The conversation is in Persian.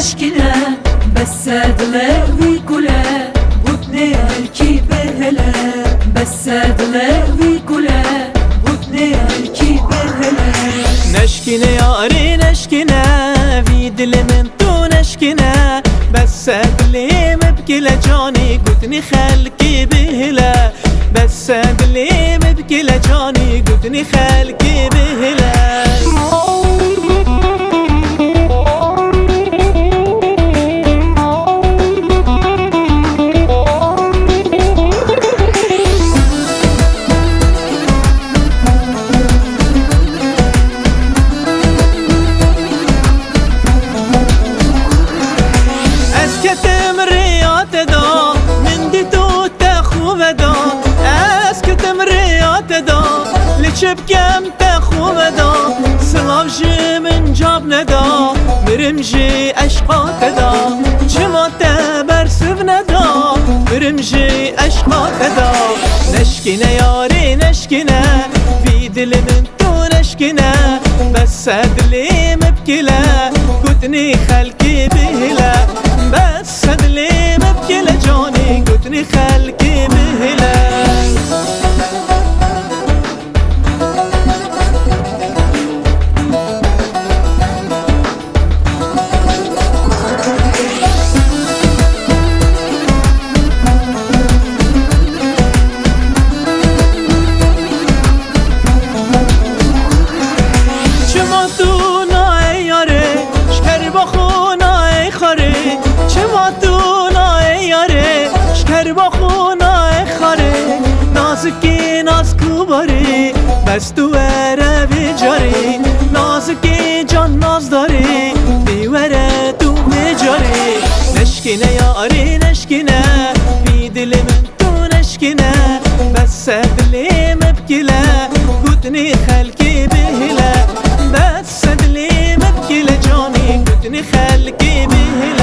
نشكنا بس دلوي كلا بوتني هالكي برهلا بس دلوي كلا بوتني هالكي برهلا نشكنا ياري نشكنا في دل من تو نشكنا بس دلي مبكي لجاني قلتني خلقي بهلا بس دلي مبكي لجاني قلتني خلقي بهلا شبكم تخو مدا سلاوجي من جاب ندا مرمجي اشقاق دا جمات برسف ندا مرمجي اشقاق دا نشكنا ياري نشكنا في دل من تو نشكنا بس دلي مبكلا قلتني خلقي بهلا بس دلي مبكلا جاني قلتني خلقي بهلا نازکی ناز کوباری بس تو وره بیجاری نازکی جان ناز داری بیوره تو بیجاری نشکنه یاری نشکنه بی دل من تو نشکنه بس دلی مبکله گوتنی خلکی بهله بس دلی مبکله جانی گوتنی خلکی بهله